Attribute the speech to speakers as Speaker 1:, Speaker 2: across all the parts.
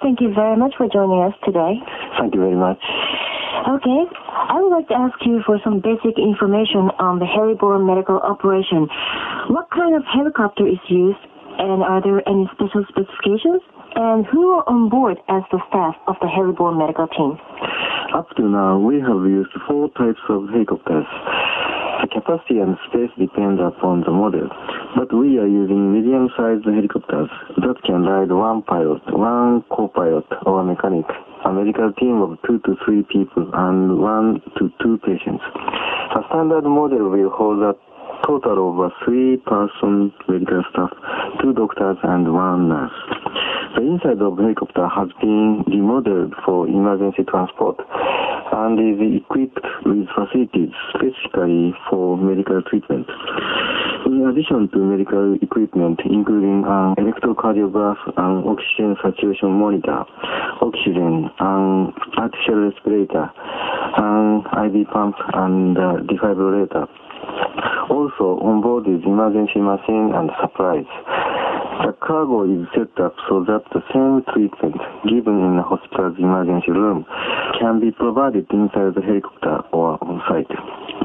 Speaker 1: thank you very much for joining us today.
Speaker 2: Thank you very much.
Speaker 1: Okay, I would like to ask you for some basic information on the Heliborne medical operation. What kind of helicopter is used, and are there any special specifications? And who are on board as the staff of the Heliborne medical team?
Speaker 2: Up to now, we have used 4 types of helicopters. The capacity and space depend upon the model, but we are using medium-sized helicopters that can ride 1 pilot, 1 co-pilot or mechanic, a medical team of 2 to 3 people, and 1 to 2 patients. A standard model will hold a total of 3-person medical staff, 2 doctors and 1 nurse. The inside of the helicopter has been remodeled for emergency transport and is equipped with facilities specifically for medical treatment. In addition to medical equipment, including an electrocardiograph, an oxygen saturation monitor, oxygen, an artificial respirator, an IV pump, and a defibrillator. Also, on board is emergency machine and supplies. The cargo is set up so that the same treatment given in the hospital's emergency room can be provided inside the helicopter or on site.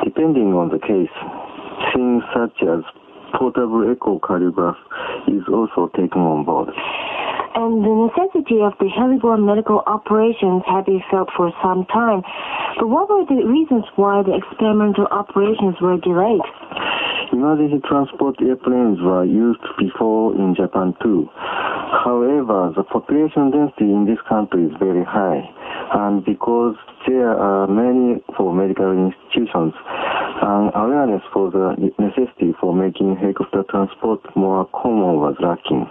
Speaker 2: Depending on the case, things such as portable echocardiograph is also taken on board.
Speaker 1: And the necessity of the Heliborne medical operations have been felt for some time. But what were the reasons why the experimental operations were delayed?
Speaker 2: Emergency transport airplanes were used before in Japan too. However, the population density in this country is very high, and because there are many for medical institutions, and awareness for the necessity for making helicopter transport more common was lacking.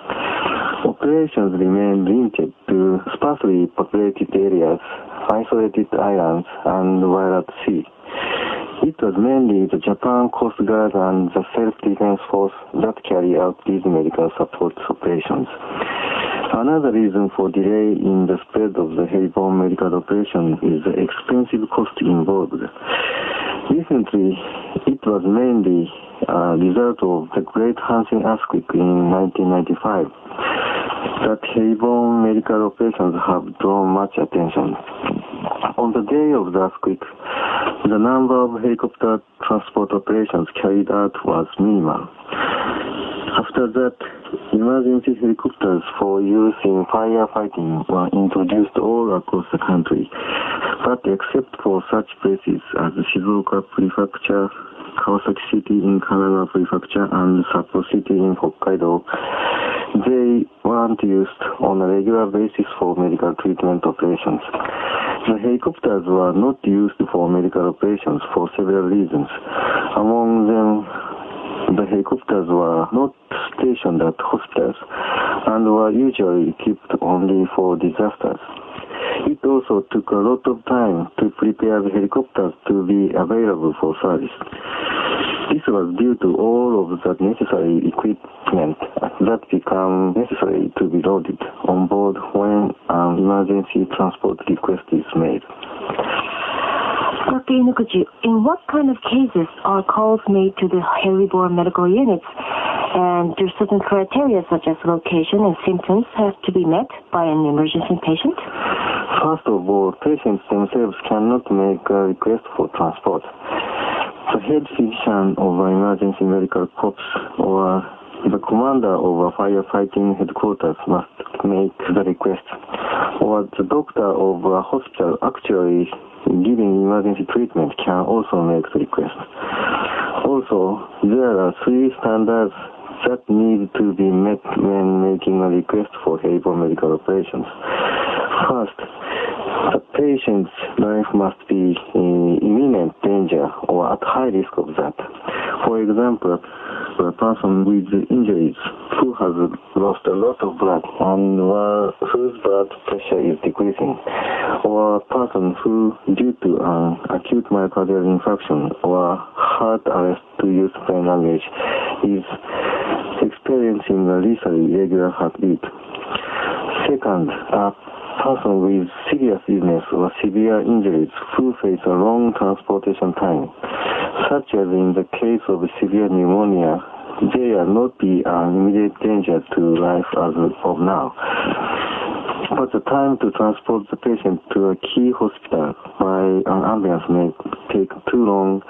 Speaker 2: Operations remain limited to sparsely populated areas, isolated islands, and while at sea. It was mainly the Japan Coast Guard and the Self-Defense Force that carry out these medical support operations. Another reason for delay in the spread of the Heliborne medical operation is the expensive cost involved. Recently, it was mainly a result of the Great Hanshin earthquake in 1995 that Heliborne medical operations have drawn much attention. On the day of the earthquake, the number of helicopter transport operations carried out was minimal. After that, emergency helicopters for use in firefighting were introduced all across the country, but except for such places as Shizuoka Prefecture, Kawasaki City in Kanagawa Prefecture, and Sapporo City in Hokkaido, they weren't used on a regular basis for medical treatment operations. The helicopters were not used for medical operations for several reasons. Among them, the helicopters were not stationed at hospitals and were usually equipped only for disasters. It also took a lot of time to prepare the helicopters to be available for service. This was due to all of the necessary equipment that become necessary to be loaded on board when an emergency transport request is made.
Speaker 1: Dr. Inukuchi, in what kind of cases are calls made to the Heliborne medical units? And do certain criteria such as location and symptoms have to be met by an emergency patient?
Speaker 2: First of all, patients themselves cannot make a request for transport. The head physician of an emergency medical corps or the commander of a firefighting headquarters must make the request, or the doctor of a hospital actually giving emergency treatment can also make the request. Also, there are 3 standards that need to be met when making a request for Heliborne medical operations. First, the patient's life must be in imminent danger or at high risk of that. For example, a person with injuries who has lost a lot of blood and whose blood pressure is decreasing, or a person who, due to an acute myocardial infarction or heart arrest, to use plain language, is experiencing a lethally irregular heartbeat. Second, a person with serious illness or severe injuries who face a long transportation time, such as in the case of severe pneumonia, they are not be an immediate danger to life as of now. but the time to transport the patient to a key hospital by an ambulance may take too long,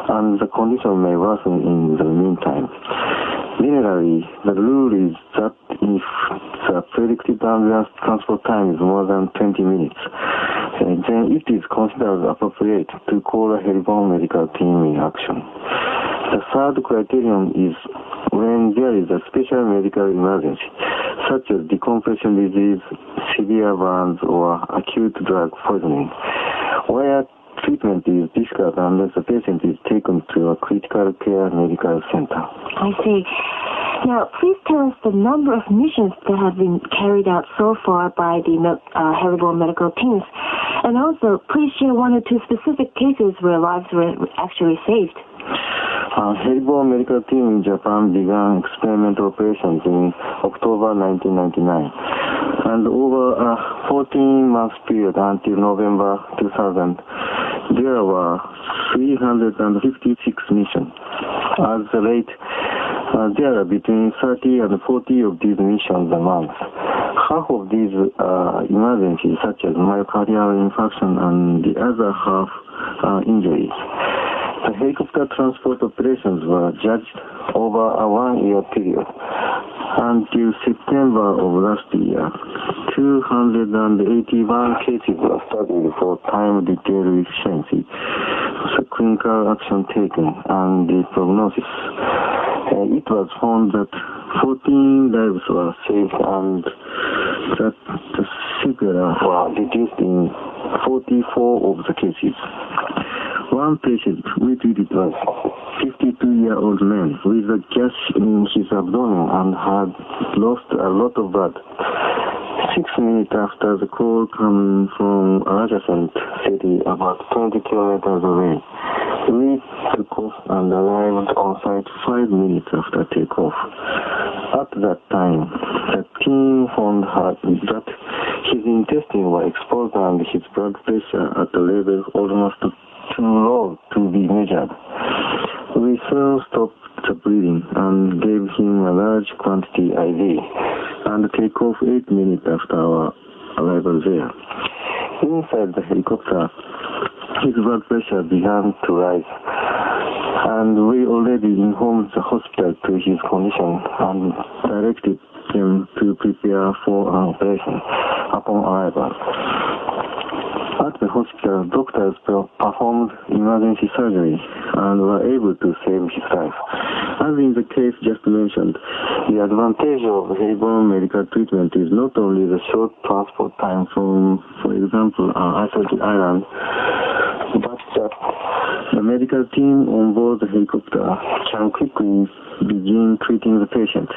Speaker 2: and the condition may worsen in the meantime. Generally, the rule is that if the predicted ambulance transport time is more than 20 minutes, then it is considered appropriate to call a Heliborne medical team in action. The third criterion is when there is a special medical emergency, such as decompression disease, severe burns, or acute drug poisoning, where treatment is difficult unless the patient is taken to a critical care medical center.
Speaker 1: I see. Now, please tell us the number of missions that have been carried out so far by the Heliborne medical teams. And also, please share one or two specific cases where lives were actually saved.
Speaker 2: Heliborne medical team in Japan began experimental operations in October 1999. And over a 14-month period until November 2000, there were 356 missions. At the rate, there are between 30 and 40 of these missions a month. Half of these are emergencies, such as myocardial infarction, and the other half are injuries. The helicopter transport operations were judged over a one-year period. Until September of last year, 281 cases were studied for time detail efficiency, the clinical action taken, and the prognosis. It was found that 14 lives were saved and that the sequelae were reduced in 44 of the cases. One patient we treated was 52-year-old man with a gash in his abdomen and had lost a lot of blood. 6 minutes after the call coming from an adjacent city about 20 kilometers away, we took off and arrived on site 5 minutes after takeoff. At that time, the team found out that his intestines were exposed and his blood pressure at a level almost too low to be measured. We soon stopped the bleeding and gave him a large quantity IV and take off 8 minutes after our arrival there. Inside the helicopter, his blood pressure began to rise, and we already informed the hospital to his condition and directed them to prepare for an operation upon arrival. At the hospital, doctors performed emergency surgery and were able to save his life. As in the case just mentioned, the advantage of Heliborne medical treatment is not only the short transport time from, for example, an isolated island, but that the medical team on board the helicopter can quickly begin treating the patient.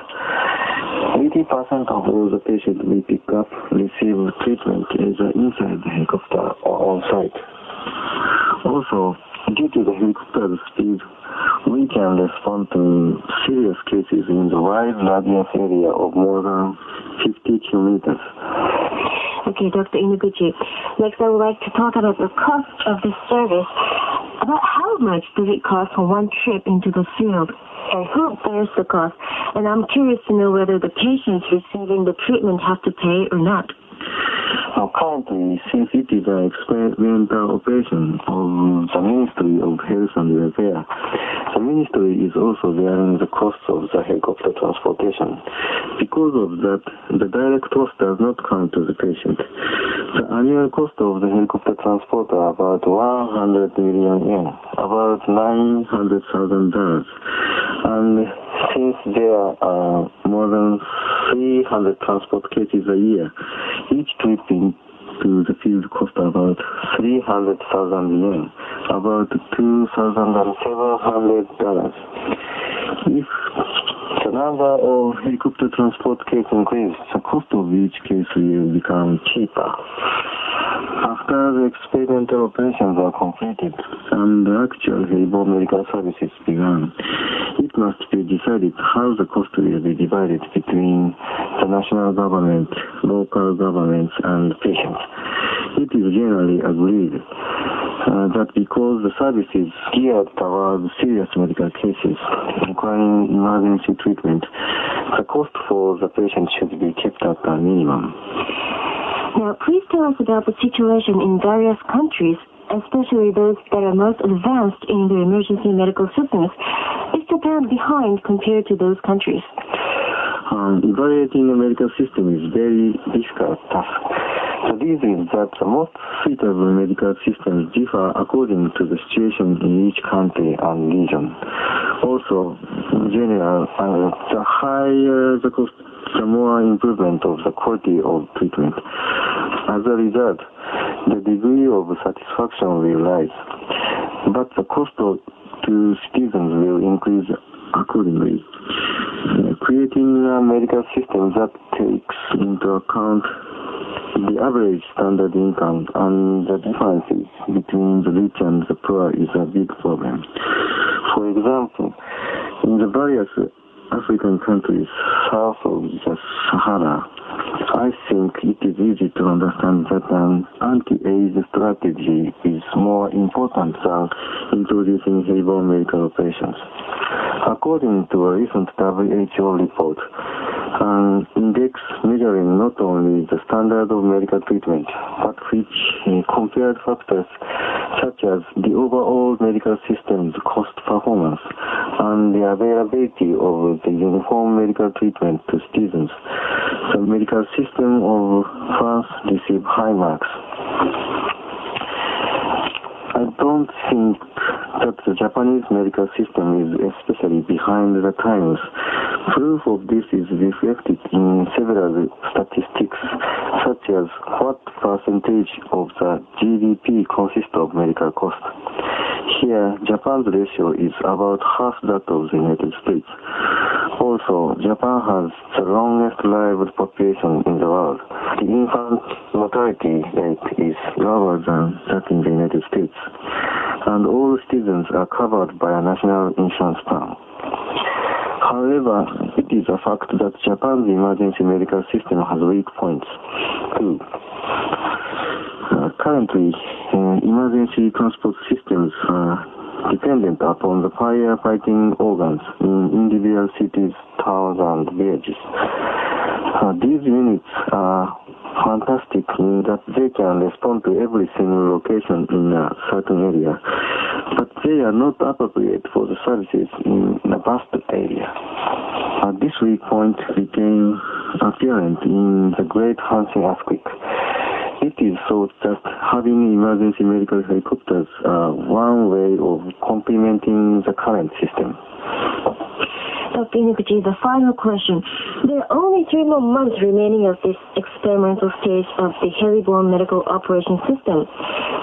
Speaker 2: 80% of all the patients we pick up receive treatment either inside the helicopter or on site. Also, due to the helicopter's speed, we can respond to serious cases in the wide radius area of more than 50 kilometers.
Speaker 1: Okay, Dr. Inaguchi. Next, I would like to talk about the cost of this service. About how much does it cost for one trip into the field? And who bears the cost? And I'm curious to know whether the patients receiving the treatment have to pay or not.
Speaker 2: Currently, since it is an experimental operation of the Ministry of Health and Welfare, the Ministry is also bearing the costs of the helicopter transportation. Because of that, the direct cost does not come to the patient. The annual cost of the helicopter transport are about 100 million yen, about $900,000. And since there are more than 300 transport cases a year, each trip into the field costs about 300,000 yen, about $2,700. If the number of helicopter transport cases increases, the cost of each case will become cheaper. After the experimental operations are completed and the actual Heliborne medical services began, it must be decided how the cost will be divided between the national government, local governments, and patients. It is generally agreed that because the service is geared towards serious medical cases requiring emergency treatment, the cost for the patient should be kept at a minimum.
Speaker 1: Now, please tell us about the situation in various countries, especially those that are most advanced in their emergency medical systems. Is Japan behind compared to those countries?
Speaker 2: Evaluating a medical system is very difficult task. The reason is that the most suitable medical systems differ according to the situation in each country and region. Also, in general, the higher the cost, the more improvement of the quality of treatment. As a result, the degree of satisfaction will rise, but the cost to citizens will increase accordingly. Creating a medical system that takes into account the average standard income and the differences between the rich and the poor is a big problem. For example, in the various African countries south of the Sahara, I think it is easy to understand that an anti-AIDS strategy is more important than introducing Heliborne medical operations. According to a recent WHO report, an index measuring not only the standard of medical treatment, but which compared factors such as the overall medical system's cost performance and the availability of the uniform medical treatment to citizens. The medical system of France received high marks. I don't think that the Japanese medical system is especially behind the times. Proof of this is reflected in several statistics, such as what percentage of the GDP consists of medical cost. Here, Japan's ratio is about half that of the United States. Also, Japan has the longest lived population in the world. The infant mortality rate is lower than that in the United States, and all citizens are covered by a national insurance plan. However, it is a fact that Japan's emergency medical system has weak points, too. Currently, emergency transport systems are dependent upon the firefighting organs in individual cities, towns, and villages. These units are fantastic in that they can respond to every single location in a certain area, but they are not appropriate for the services in a vast area. This weak point became apparent in the Great Hanshin earthquake. It is thought that having emergency medical helicopters are one way of complementing the current system.
Speaker 1: Dr. Inoguchi, the final question. There are only 3 more months remaining of this experimental stage of the Heliborne medical operation system.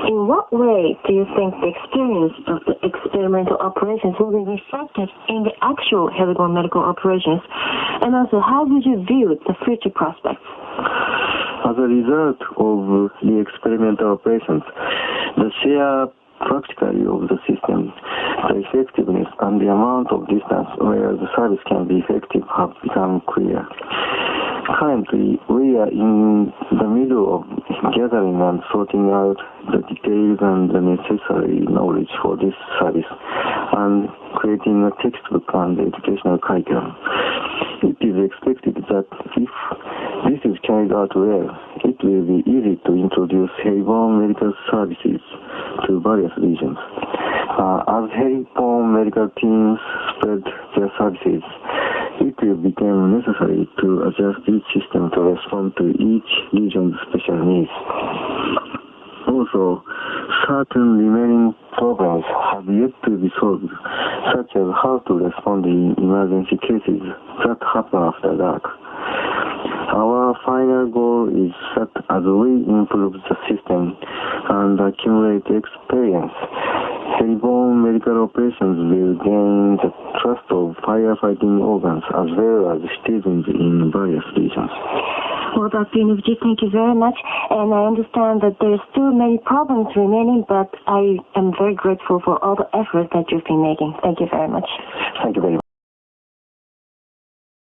Speaker 1: In what way do you think the experience of the experimental operations will be reflected in the actual Heliborne medical operations? And also, how would you view the future prospects?
Speaker 2: As a result of the experimental operations, the sheer practicality of the system, the effectiveness, and the amount of distance where the service can be effective have become clear. Currently, we are in the middle of gathering and sorting out the details and the necessary knowledge for this service and creating a textbook and educational curriculum. It is expected that if this is carried out well, it will be easy to introduce Heliborne medical services to various regions. As Heliborne medical teams spread their services, it will become necessary to adjust each system to respond to each region's special needs. Also, certain remaining problems have yet to be solved, such as how to respond in emergency cases that happen after dark. Our final goal is that as we improve the system and accumulate experience, Heliborne medical operations will gain the trust of firefighting organs as well as citizens in various regions.
Speaker 1: Well, Dr. Inoguchi, thank you very much. And I understand that there are still many problems remaining, but I am very grateful for all the efforts that you've been making. Thank you very much.
Speaker 2: Thank you very much.